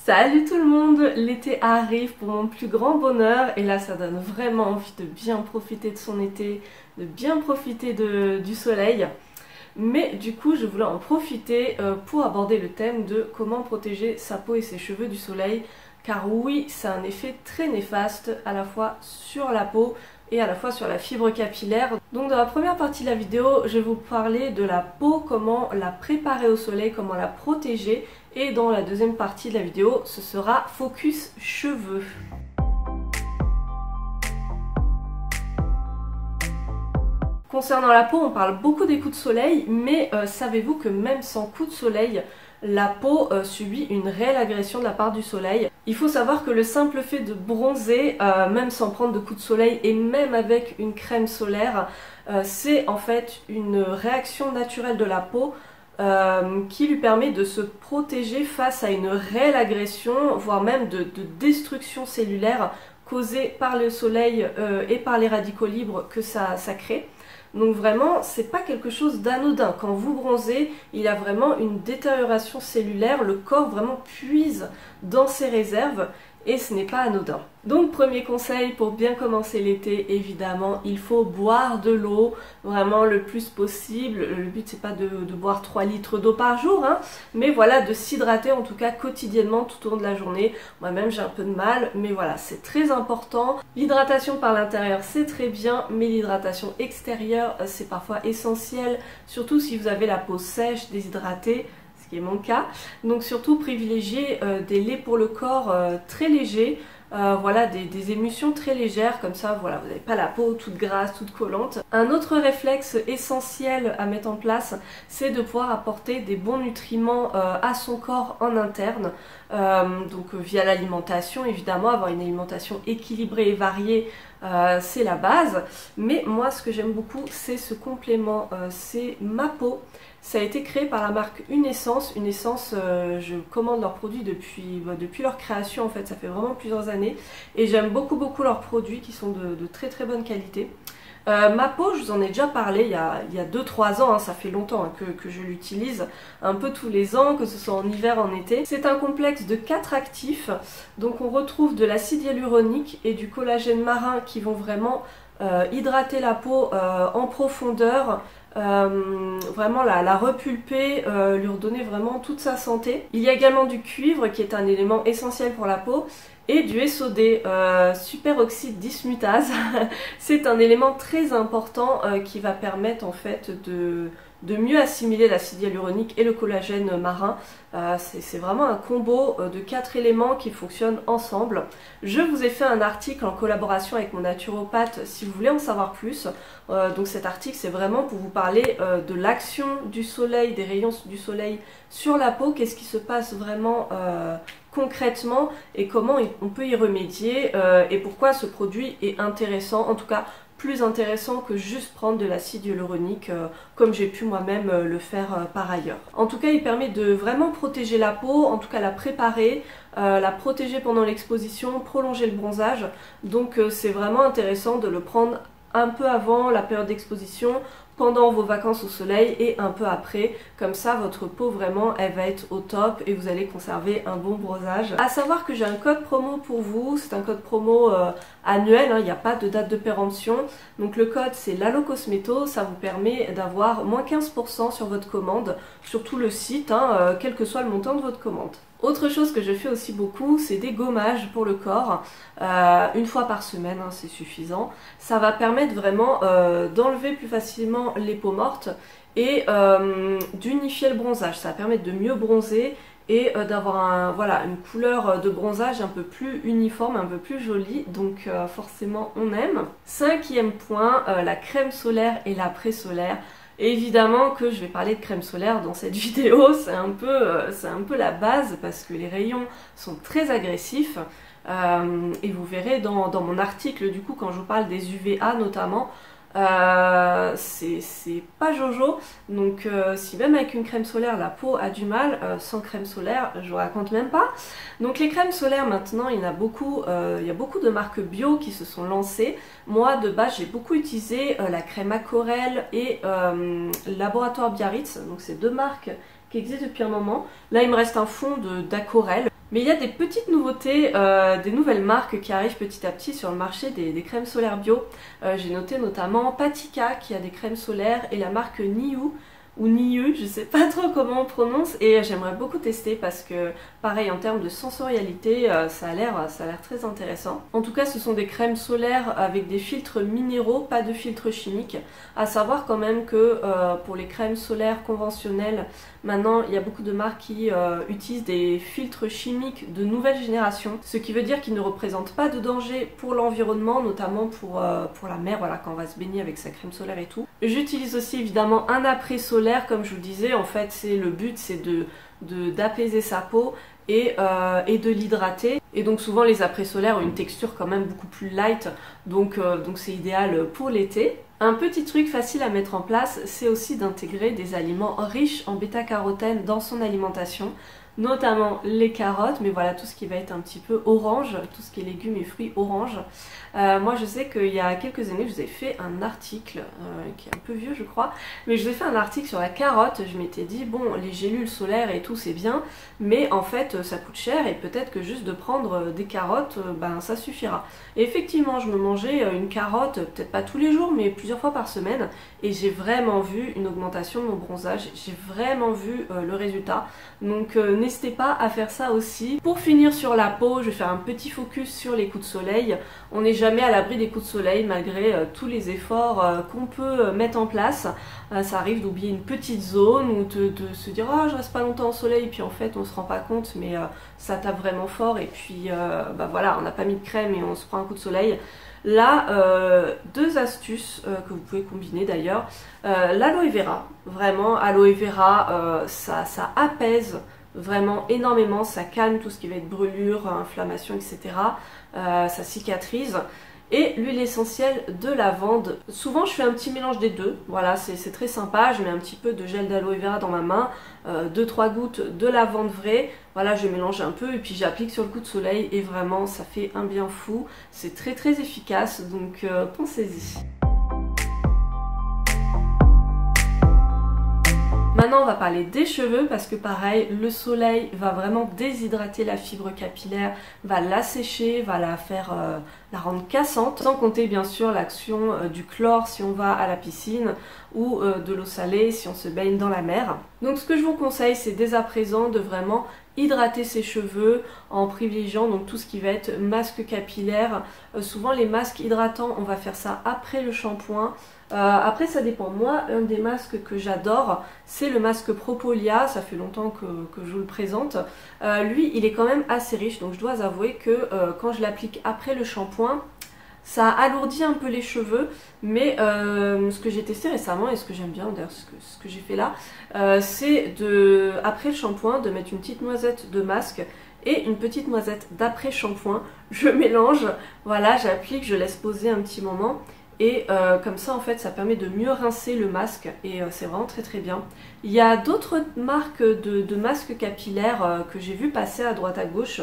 Salut tout le monde, l'été arrive pour mon plus grand bonheur et là ça donne vraiment envie de bien profiter de son été, de bien profiter du soleil. Mais du coup je voulais en profiter pour aborder le thème de comment protéger sa peau et ses cheveux du soleil, car oui, ça a un effet très néfaste à la fois sur la peau et à la fois sur la fibre capillaire. Donc dans la première partie de la vidéo, je vais vous parler de la peau, comment la préparer au soleil, comment la protéger, et dans la deuxième partie de la vidéo, ce sera focus cheveux. Concernant la peau, on parle beaucoup des coups de soleil, mais savez-vous que même sans coups de soleil, la peau subit une réelle agression de la part du soleil. Il faut savoir que le simple fait de bronzer, même sans prendre de coups de soleil et même avec une crème solaire, c'est en fait une réaction naturelle de la peau qui lui permet de se protéger face à une réelle agression, voire même de destruction cellulaire causée par le soleil et par les radicaux libres que ça crée. Donc vraiment, c'est pas quelque chose d'anodin. Quand vous bronzez, il y a vraiment une détérioration cellulaire, le corps vraiment puise dans ses réserves et ce n'est pas anodin. Donc premier conseil pour bien commencer l'été, évidemment, il faut boire de l'eau vraiment le plus possible. Le but c'est pas de boire 3 litres d'eau par jour, hein, mais voilà, de s'hydrater en tout cas quotidiennement tout au long de la journée. Moi-même j'ai un peu de mal, mais voilà, c'est très important. L'hydratation par l'intérieur c'est très bien, mais l'hydratation extérieure c'est parfois essentiel, surtout si vous avez la peau sèche, déshydratée, qui est mon cas. Donc surtout privilégier des laits pour le corps très légers, voilà, des émulsions très légères, comme ça voilà, vous n'avez pas la peau toute grasse, toute collante. Un autre réflexe essentiel à mettre en place, c'est de pouvoir apporter des bons nutriments à son corps en interne, donc via l'alimentation évidemment, avoir une alimentation équilibrée et variée, c'est la base. Mais moi ce que j'aime beaucoup c'est ce complément, c'est Ma Peau. Ça a été créé par la marque Une Essence. Une Essence, je commande leurs produits depuis leur création, en fait, ça fait vraiment plusieurs années. Et j'aime beaucoup leurs produits qui sont de très bonne qualité. Ma Peau, je vous en ai déjà parlé il y a 2-3 ans, hein, ça fait longtemps hein, que je l'utilise, un peu tous les ans, que ce soit en hiver, en été. C'est un complexe de 4 actifs, donc on retrouve de l'acide hyaluronique et du collagène marin qui vont vraiment hydrater la peau en profondeur, vraiment la repulper, lui redonner vraiment toute sa santé. Il y a également du cuivre qui est un élément essentiel pour la peau et du SOD, superoxyde dismutase. C'est un élément très important qui va permettre en fait de mieux assimiler l'acide hyaluronique et le collagène marin. C'est vraiment un combo de 4 éléments qui fonctionnent ensemble. Je vous ai fait un article en collaboration avec mon naturopathe si vous voulez en savoir plus. Donc cet article c'est vraiment pour vous parler de l'action du soleil, des rayons du soleil sur la peau, qu'est-ce qui se passe vraiment concrètement et comment on peut y remédier et pourquoi ce produit est intéressant, en tout cas plus intéressant que juste prendre de l'acide hyaluronique comme j'ai pu moi-même le faire par ailleurs. En tout cas, il permet de vraiment protéger la peau, en tout cas la préparer, la protéger pendant l'exposition, prolonger le bronzage. Donc c'est vraiment intéressant de le prendre un peu avant la période d'exposition, pendant vos vacances au soleil et un peu après, comme ça votre peau vraiment elle va être au top et vous allez conserver un bon bronzage. À savoir que j'ai un code promo pour vous, c'est un code promo annuel, hein, il n'y a pas de date de péremption, donc le code c'est LaloCosmeto, ça vous permet d'avoir moins 15% sur votre commande, sur tout le site, hein, quel que soit le montant de votre commande. Autre chose que je fais aussi beaucoup, c'est des gommages pour le corps, une fois par semaine, hein, c'est suffisant. Ça va permettre vraiment d'enlever plus facilement les peaux mortes et d'unifier le bronzage. Ça va permettre de mieux bronzer et d'avoir voilà, une couleur de bronzage un peu plus uniforme, un peu plus jolie, donc forcément on aime. 5e point, la crème solaire et l'après-solaire. Évidemment que je vais parler de crème solaire dans cette vidéo, c'est un peu la base parce que les rayons sont très agressifs et vous verrez dans mon article du coup quand je vous parle des UVA notamment, c'est pas jojo, donc si même avec une crème solaire la peau a du mal, sans crème solaire je vous raconte même pas. Donc les crèmes solaires maintenant il y a beaucoup de marques bio qui se sont lancées. Moi de base j'ai beaucoup utilisé la crème Aquarelle et Laboratoire Biarritz, donc c'est 2 marques qui existent depuis un moment. Là il me reste un fond d'Aquarelle. Mais il y a des petites nouveautés, des nouvelles marques qui arrivent petit à petit sur le marché des crèmes solaires bio. J'ai noté notamment Patika qui a des crèmes solaires et la marque Niu ou Niu, je sais pas trop comment on prononce, et j'aimerais beaucoup tester parce que pareil en termes de sensorialité ça a l'air très intéressant. En tout cas ce sont des crèmes solaires avec des filtres minéraux, pas de filtres chimiques. À savoir quand même que pour les crèmes solaires conventionnelles, maintenant il y a beaucoup de marques qui utilisent des filtres chimiques de nouvelle génération, ce qui veut dire qu'ils ne représentent pas de danger pour l'environnement, notamment pour la mer, voilà, quand on va se baigner avec sa crème solaire et tout. J'utilise aussi évidemment un après solaire, comme je vous le disais, en fait le but c'est d'apaiser sa peau et de l'hydrater. Et donc souvent les après solaires ont une texture quand même beaucoup plus light, donc c'est idéal pour l'été. Un petit truc facile à mettre en place, c'est aussi d'intégrer des aliments riches en bêta-carotène dans son alimentation, notamment les carottes, mais voilà tout ce qui va être un petit peu orange, tout ce qui est légumes et fruits orange. Moi je sais qu'il y a quelques années je vous ai fait un article qui est un peu vieux je crois, mais je vous ai fait un article sur la carotte. Je m'étais dit bon, les gélules solaires et tout c'est bien, mais en fait ça coûte cher et peut-être que juste de prendre des carottes ben ça suffira. Et effectivement je me mangeais une carotte, peut-être pas tous les jours mais plusieurs fois par semaine, et j'ai vraiment vu une augmentation de mon bronzage, j'ai vraiment vu le résultat. Donc n'hésitez pas à faire ça aussi. Pour finir sur la peau, je vais faire un petit focus sur les coups de soleil. On n'est jamais à l'abri des coups de soleil malgré tous les efforts qu'on peut mettre en place. Ça arrive d'oublier une petite zone ou de se dire oh je reste pas longtemps au soleil, puis en fait on se rend pas compte mais ça tape vraiment fort et puis bah voilà, on n'a pas mis de crème et on se prend un coup de soleil. Là, deux astuces que vous pouvez combiner d'ailleurs. L'aloe vera, vraiment aloe vera, ça apaise vraiment énormément, ça calme tout ce qui va être brûlure, inflammation, etc. Ça cicatrise. Et l'huile essentielle de lavande. Souvent je fais un petit mélange des deux, voilà c'est très sympa. Je mets un petit peu de gel d'aloe vera dans ma main, 2-3 gouttes de lavande vraie, voilà je mélange un peu et puis j'applique sur le coup de soleil et vraiment ça fait un bien fou. C'est très très efficace, donc pensez-y. Maintenant on va parler des cheveux parce que pareil, le soleil va vraiment déshydrater la fibre capillaire, va l'assécher, va la faire la rendre cassante, sans compter bien sûr l'action du chlore si on va à la piscine ou de l'eau salée si on se baigne dans la mer. Donc ce que je vous conseille c'est dès à présent de vraiment hydrater ses cheveux en privilégiant donc tout ce qui va être masque capillaire. Souvent les masques hydratants on va faire ça après le shampoing. Après ça dépend, moi un des masques que j'adore c'est le masque Propolia, ça fait longtemps que je vous le présente. Lui il est quand même assez riche, donc je dois avouer que quand je l'applique après le shampoing ça alourdit un peu les cheveux, mais ce que j'ai testé récemment et ce que j'aime bien, d'ailleurs ce que j'ai fait là, c'est après le shampoing de mettre une petite noisette de masque et une petite noisette d'après shampoing. Je mélange, voilà, j'applique, je laisse poser un petit moment. Et comme ça en fait ça permet de mieux rincer le masque et c'est vraiment très très bien. Il y a d'autres marques de masques capillaires que j'ai vu passer à droite à gauche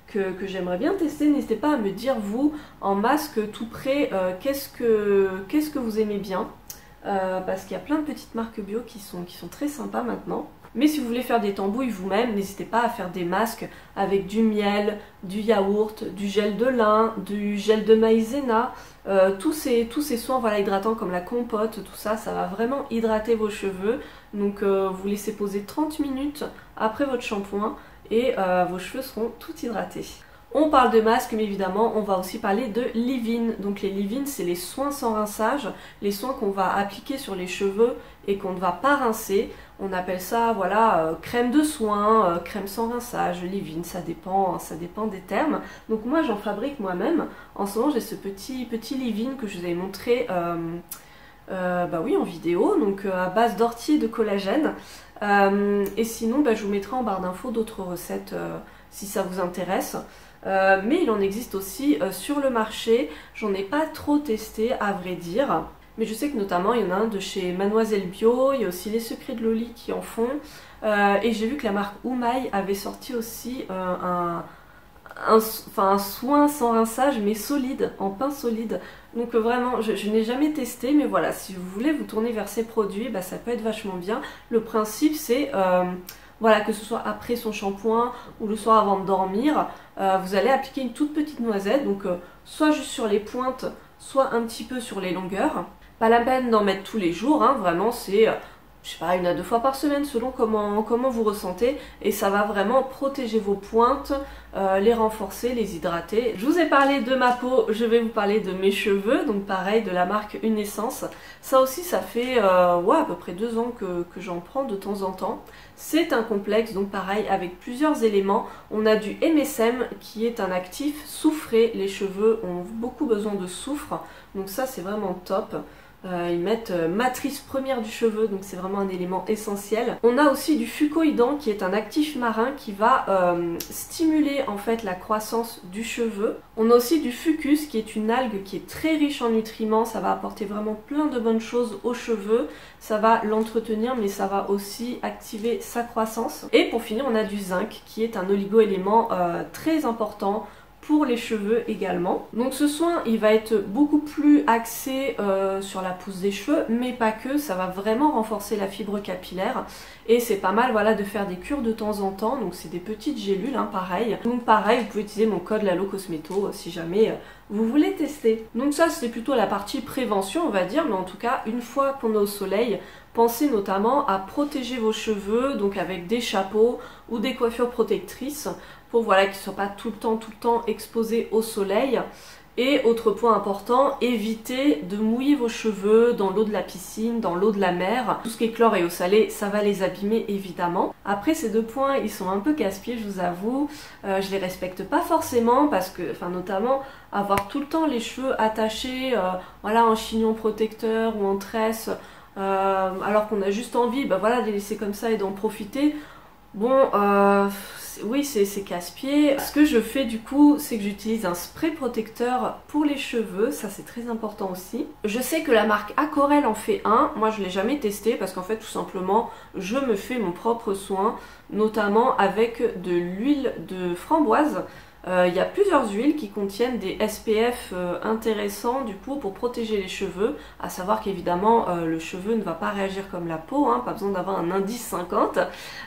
que j'aimerais bien tester. N'hésitez pas à me dire vous en masque tout près qu'est-ce que vous aimez bien, parce qu'il y a plein de petites marques bio qui sont très sympas maintenant. Mais si vous voulez faire des tambouilles vous-même, n'hésitez pas à faire des masques avec du miel, du yaourt, du gel de lin, du gel de maïzena, tous ces soins voilà, hydratants comme la compote, tout ça, ça va vraiment hydrater vos cheveux. Donc vous laissez poser 30 minutes après votre shampoing et vos cheveux seront tout hydratés. On parle de masques, mais évidemment, on va aussi parler de leave-in. Donc les leave-in, c'est les soins sans rinçage, les soins qu'on va appliquer sur les cheveux et qu'on ne va pas rincer. On appelle ça, voilà, crème de soin, crème sans rinçage, leave-in, ça dépend des termes. Donc moi, j'en fabrique moi-même. En ce moment, j'ai ce petit leave-in que je vous avais montré bah oui, en vidéo, donc à base d'ortie et de collagène. Et sinon, bah, je vous mettrai en barre d'infos d'autres recettes si ça vous intéresse. Mais il en existe aussi sur le marché, j'en ai pas trop testé à vrai dire, mais je sais que notamment il y en a un de chez Mademoiselle Bio, il y a aussi les Secrets de Loli qui en font, et j'ai vu que la marque Oumaï avait sorti aussi un soin sans rinçage mais solide, en pain solide. Donc vraiment je n'ai jamais testé, mais voilà, si vous voulez vous tourner vers ces produits, bah, ça peut être vachement bien. Le principe c'est voilà, que ce soit après son shampoing ou le soir avant de dormir, vous allez appliquer une toute petite noisette, donc soit juste sur les pointes, soit un petit peu sur les longueurs. Pas la peine d'en mettre tous les jours, hein, vraiment c'est, je sais pas, 1 à 2 fois par semaine selon comment vous ressentez, et ça va vraiment protéger vos pointes, les renforcer, les hydrater. Je vous ai parlé de ma peau, je vais vous parler de mes cheveux, donc pareil de la marque Une Essence. Ça aussi ça fait ouais, à peu près 2 ans que j'en prends de temps en temps. C'est un complexe, donc pareil avec plusieurs éléments. On a du MSM qui est un actif soufré, les cheveux ont beaucoup besoin de soufre, donc ça c'est vraiment top. Ils mettent matrice première du cheveu, donc c'est vraiment un élément essentiel. On a aussi du fucoïdan qui est un actif marin qui va stimuler en fait la croissance du cheveu. On a aussi du fucus qui est une algue qui est très riche en nutriments, ça va apporter vraiment plein de bonnes choses aux cheveux, ça va l'entretenir mais ça va aussi activer sa croissance. Et pour finir on a du zinc qui est un oligo-élément très important pour les cheveux également. Donc ce soin il va être beaucoup plus axé sur la pousse des cheveux, mais pas que, ça va vraiment renforcer la fibre capillaire et c'est pas mal voilà de faire des cures de temps en temps, donc c'est des petites gélules hein, pareil. Donc pareil vous pouvez utiliser mon code Lalo Cosmeto si jamais vous voulez tester. Donc ça c'est plutôt la partie prévention on va dire, mais en tout cas une fois qu'on est au soleil, pensez notamment à protéger vos cheveux, donc avec des chapeaux ou des coiffures protectrices pour voilà, qu'ils ne soient pas tout le temps exposés au soleil. Et autre point important, évitez de mouiller vos cheveux dans l'eau de la piscine, dans l'eau de la mer. Tout ce qui est chlore et eau salée, ça va les abîmer évidemment. Après ces 2 points, ils sont un peu casse-pieds, je vous avoue. Je les respecte pas forcément parce que, enfin notamment, avoir tout le temps les cheveux attachés, voilà, en chignon protecteur ou en tresse, alors qu'on a juste envie, bah voilà, de les laisser comme ça et d'en profiter. Bon, oui c'est casse-pied. Ce que je fais du coup c'est que j'utilise un spray protecteur pour les cheveux, ça c'est très important aussi. Je sais que la marque Aquarelle en fait un, moi je l'ai jamais testé parce qu'en fait tout simplement je me fais mon propre soin, notamment avec de l'huile de framboise. Il y a plusieurs huiles qui contiennent des SPF intéressants du coup pour protéger les cheveux, à savoir qu'évidemment le cheveu ne va pas réagir comme la peau, hein, pas besoin d'avoir un indice 50,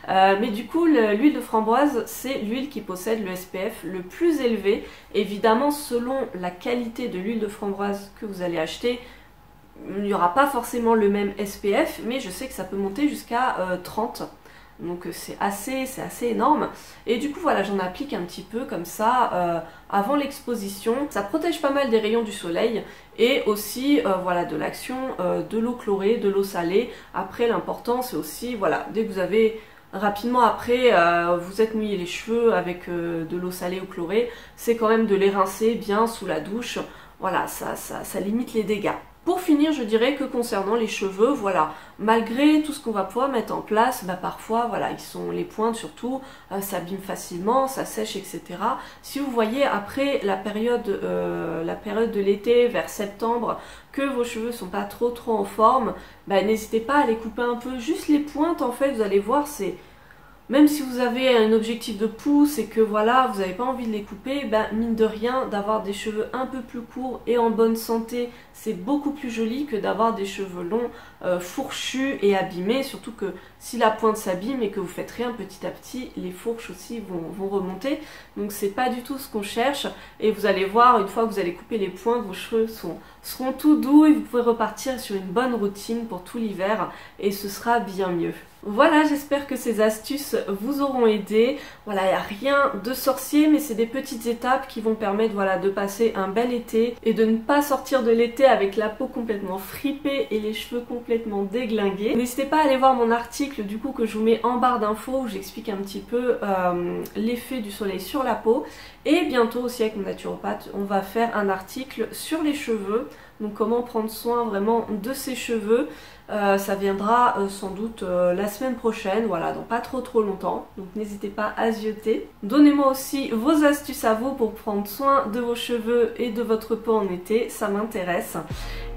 mais du coup l'huile de framboise c'est l'huile qui possède le SPF le plus élevé. Évidemment selon la qualité de l'huile de framboise que vous allez acheter, il n'y aura pas forcément le même SPF, mais je sais que ça peut monter jusqu'à 30. Donc c'est assez énorme. Et du coup voilà, j'en applique un petit peu comme ça avant l'exposition. Ça protège pas mal des rayons du soleil et aussi voilà, de l'action de l'eau chlorée, de l'eau salée. Après l'important c'est aussi, voilà, dès que vous avez rapidement après vous êtes mouillé les cheveux avec de l'eau salée ou chlorée, c'est quand même de les rincer bien sous la douche. Voilà, ça limite les dégâts. Pour finir, je dirais que concernant les cheveux, voilà, malgré tout ce qu'on va pouvoir mettre en place, bah parfois, voilà, les pointes surtout, s'abîment facilement, ça sèche, etc. Si vous voyez après la période de l'été, vers septembre, que vos cheveux sont pas trop en forme, bah, n'hésitez pas à les couper un peu, juste les pointes en fait, vous allez voir, c'est... Même si vous avez un objectif de pouce et que voilà, vous n'avez pas envie de les couper, ben, mine de rien, d'avoir des cheveux un peu plus courts et en bonne santé, c'est beaucoup plus joli que d'avoir des cheveux longs, fourchus et abîmés. Surtout que si la pointe s'abîme et que vous faites rien, petit à petit, les fourches aussi vont remonter. Donc c'est pas du tout ce qu'on cherche. Et vous allez voir, une fois que vous allez couper les pointes, vos cheveux seront tout doux et vous pouvez repartir sur une bonne routine pour tout l'hiver et ce sera bien mieux. Voilà, j'espère que ces astuces vous auront aidé. Voilà, il n'y a rien de sorcier, mais c'est des petites étapes qui vont permettre voilà, de passer un bel été et de ne pas sortir de l'été avec la peau complètement fripée et les cheveux complètement déglingués. N'hésitez pas à aller voir mon article du coup que je vous mets en barre d'infos où j'explique un petit peu l'effet du soleil sur la peau. Et bientôt aussi avec mon naturopathe, on va faire un article sur les cheveux. Donc comment prendre soin vraiment de ses cheveux. Ça viendra sans doute la semaine prochaine, voilà, dans pas trop longtemps. Donc n'hésitez pas à zioter. Donnez-moi aussi vos astuces à vous pour prendre soin de vos cheveux et de votre peau en été, ça m'intéresse.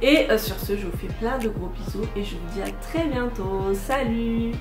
Et sur ce, je vous fais plein de gros bisous et je vous dis à très bientôt. Salut!